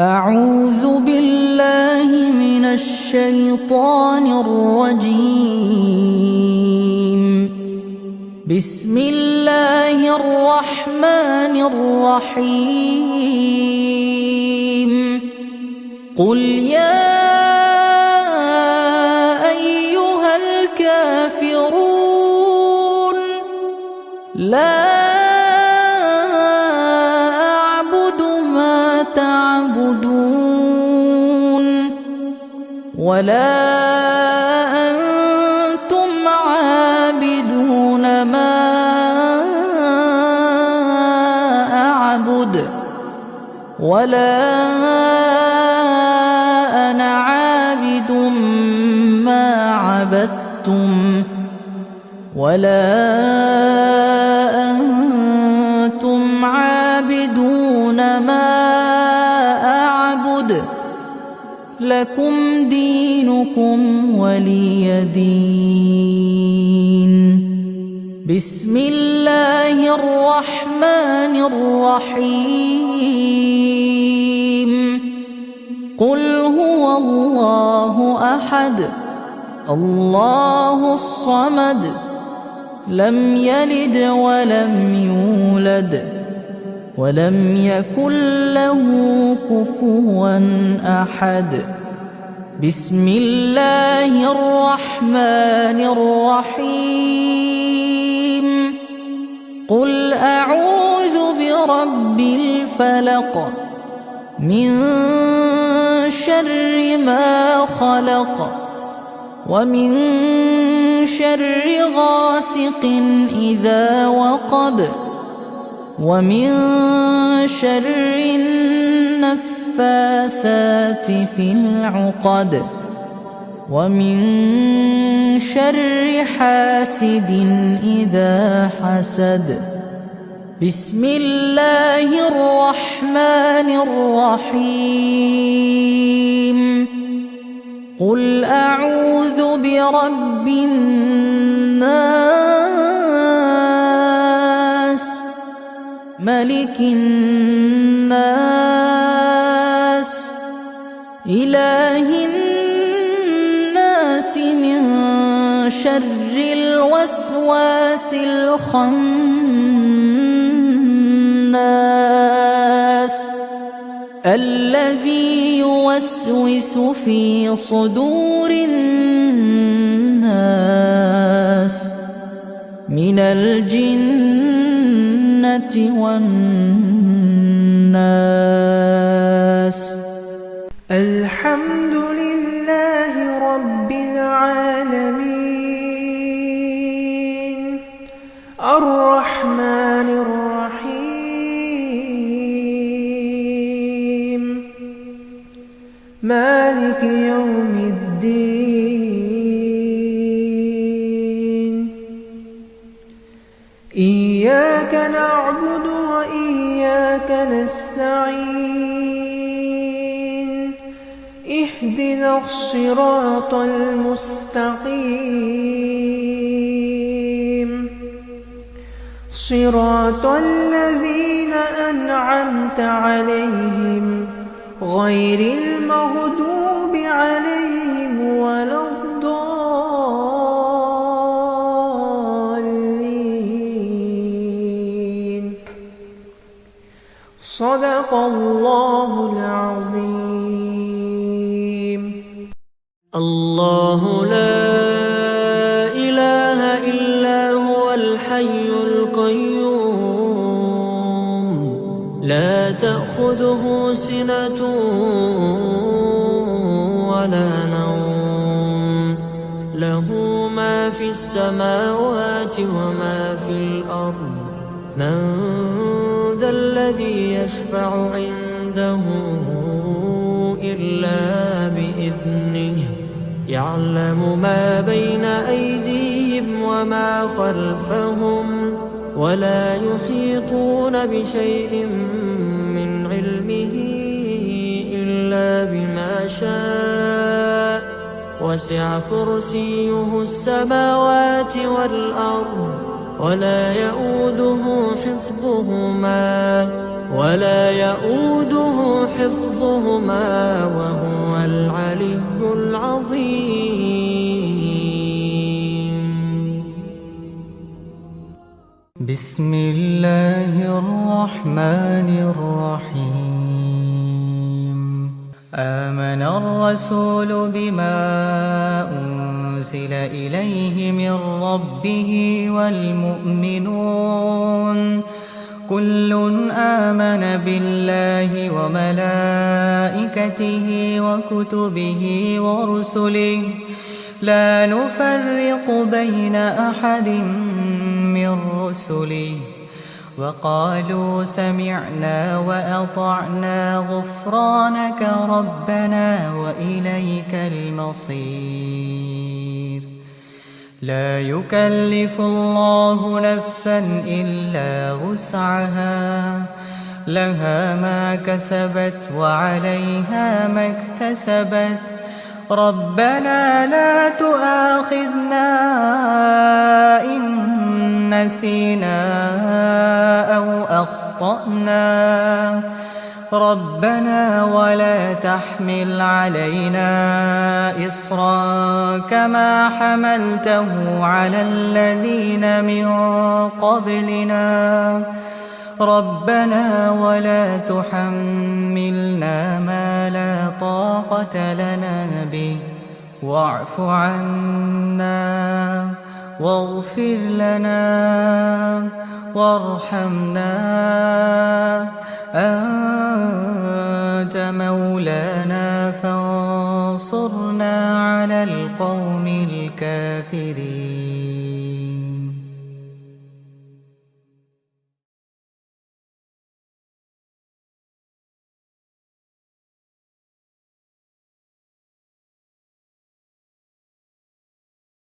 أعوذ بالله من الشيطان الرجيم. بسم الله الرحمن الرحيم. قل يا أيها الكافرون لا ولا أنتم عابدون ما أعبد ولا أنا عابد ما عبدتم ولا أنتم عابدون ما أعبد لكم دينكم ولي دين. بسم الله الرحمن الرحيم. قل هو الله أحد الله الصمد لم يلد ولم يولد ولم يكن له كفوا أحد. بسم الله الرحمن الرحيم. قل أعوذ برب الفلق من شر ما خلق ومن شر غاسق إذا وقب ومن شر النفاثات في العقد ومن شر حاسد إذا حسد. بسم الله الرحمن الرحيم. قل أعوذ برب الناس ملك الناس إله الناس من شر الوسواس الخناس الذي يوسوس في صدور الناس من الجنة والناس. الحمد لله رب العالمين الرحمن الرحيم مالك يوم الدين. إياك نعبد وإياك نستعين. اهدنا الصراط المستقيم صراط الذين أنعمت عليهم غير المغضوب عليهم ولا الضالين. صدق الله العظيم. الله لا إله إلا هو الحي القيوم لا تأخذه سنة ولا نوم له ما في السماوات وما في الأرض. من ذا الذي يشفع عنده إلا بإذنه يعلم ما بين أيديهم وما خلفهم ولا يحيطون بشيء من علمه إلا بما شاء. وسع كرسيه السماوات والأرض ولا يؤوده حفظهما ولا يؤوده حفظهما وهو العلي العظيم. بسم الله الرحمن الرحيم. آمن الرسول بما أنزل إليه من ربه والمؤمنون كل آمن بالله وملائكته وكتبه ورسله لا نفرق بين أحد من رسله وقالوا سمعنا وأطعنا غفرانك ربنا وإليك المصير. لا يكلف الله نفسا إلا وسعها لها ما كسبت وعليها ما اكتسبت ربنا لا تؤاخذنا إن نسينا أو أخطأنا ربنا ولا تحمل علينا إصرا كما حملته على الذين من قبلنا ربنا ولا تحملنا ما لا طاقة لنا به واعف عنا واغفر لنا وارحمنا أنت مولانا فانصرنا على القوم الكافرين.